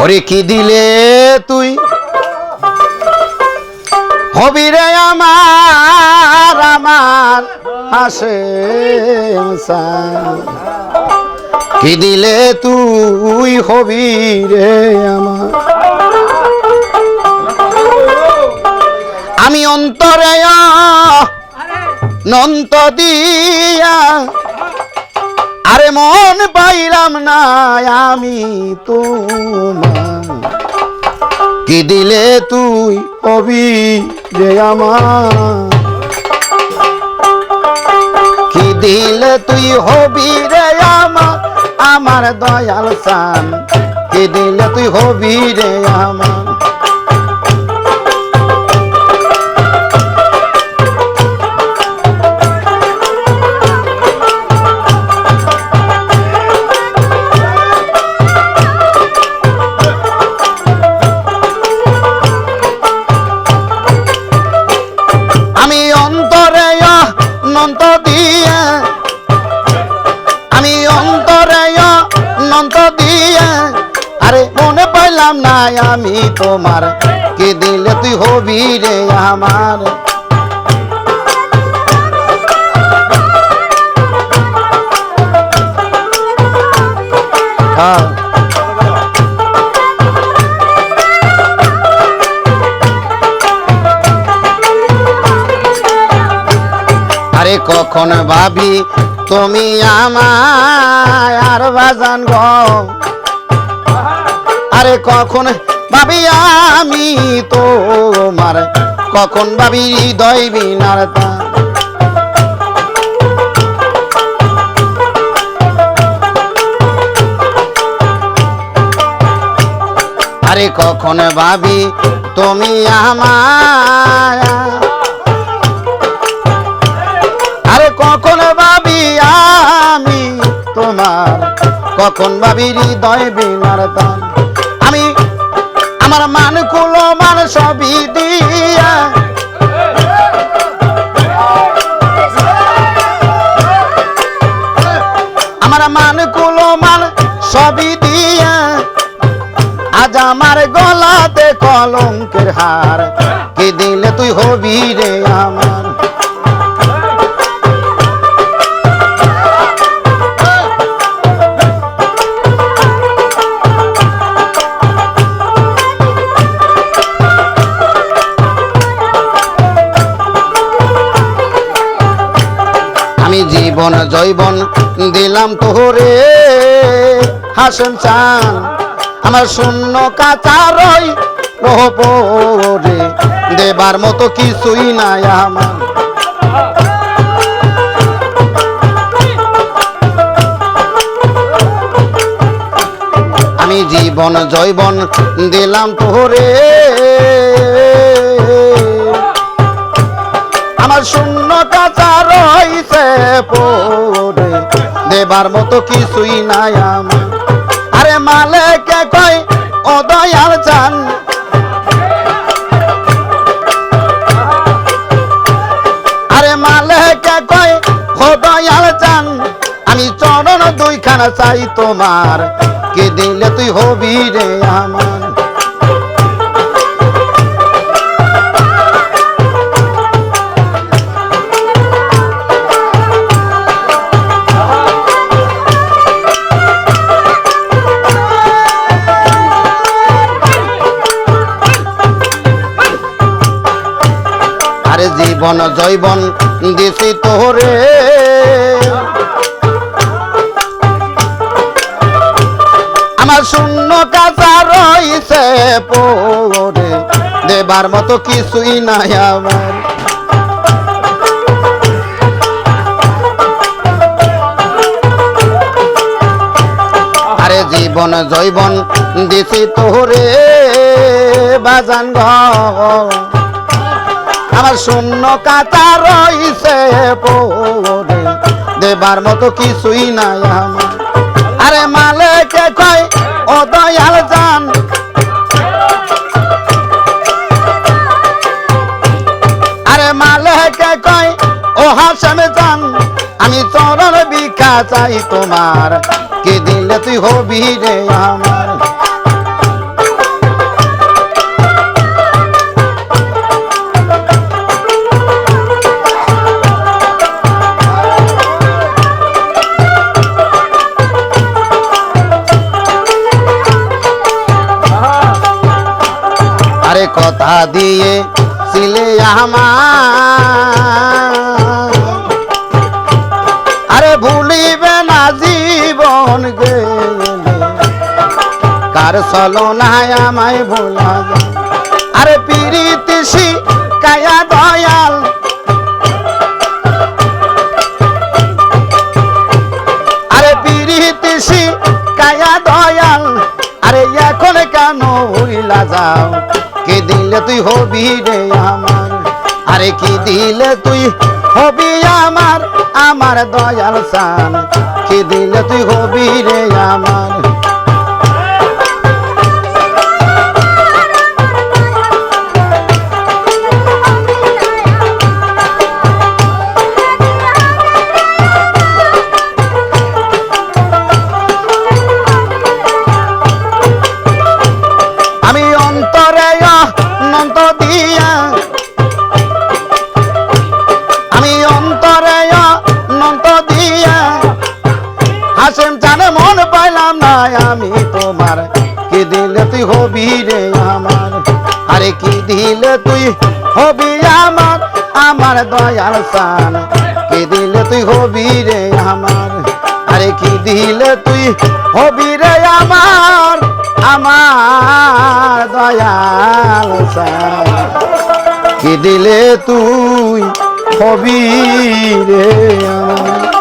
ওরে কি দিলে তুই হবি রে আমার আমার হাসেম চাঁদ কি দিলে তুই হবি রে আমার আমি অন্তরে নন্ত দিয়া আরে মন পাইলাম না আমি তোমার কি দিলে তুই হবি রে আমার কি দিলে তুই হবি রে আমার আমার দয়াল চান কি দিলে তুই হবি রে আমার আমি অন্তরে নন্ত দিয়া আমি অন্তরে নন্ত দিয়া আরে মনে পাইলাম না আমি তোমার কি দিলে তুই হবি রে আমার আরে কখন ভাবি তুমি আমায় আর বাজান গো আরে কখন ভাবি আমি তোমার কখন ভাবি হৃদয় বিনার আরে কখন ভাবি তুমি আমায় আরে কখন ভাবি আমি তোমার কখন ভাবি হৃদয় বিনার দান আমি আমার মান কুলো মান সবই দিয়া আমার মান কুলো মান সবই দিয়া আজ আমার গলাতে কলঙ্কের হার কি দিলে তুই হবি রে আমার আমি জীবন জৈবন দিলাম তোরে হাসেম চান আমার শূন্য কাঁচা রই রহপরে দেবার মতো কিছুই নাই আমার আমি জীবন জৈবন দিলাম তোরে আমার শূন্য কাঁচা রইছে পরে দেবার মতো কিছুই নাই আমার আরে মালেকে কই ও দয়াল চান আরে মালেকে কই ও দয়াল চান আমি চরণ দুইখানা চাই তোমার কি দিলে তুই হবি রে আমার আরে জীবন জৈবন দিছি তোরে আমার শূন্য কাঁচা রইছে পরে দেবার মতো কিছুই নাই আমার আরে জীবন জৈবন দিছি তোরে বাজান গো আমার শূন্য কাঁচা রইছে পরে দেবার মতো কিছুই নাই আমার আরে মালেকে কই ও দয়াল জান আরে মালেকে কই ও হাসেম জান আমি চরণ ভিক্ষা চাই তোমার কি দিলে তুই হবি রে আমার কথা দিয়ে ছিলে আমার, আরে ভুলিবে না জীবন গেলে, কার ছলনায় আমায় ভোলা যায়। আরে প্রীতি শিখায়া দয়াল, আরে প্রীতি শিখায়া দয়াল, আরে এখন কেন ভুলা যাও, কি দিলে তুই হবি রে আমার, আরে কি দিলে তুই হবি আমার, আমার দয়াল সান, কি দিলে তুই হবি রে আমার। আমি অন্তরে অনন্ত দিয়া, আমি অন্তরে অনন্ত দিয়া, হাসেম জানে মন পাইলাম না আমি তোমার, কি দিলে তুই হবি রে আমার, আরে কি দিলে তুই হবি আমার, আমার দয়াল সান, কি দিলে তুই হবি রে আমার, আরে কি দিলে তুই হবি রে আমার, আমার দয়াল সান, কি দিলে তুই হবি রে আমার।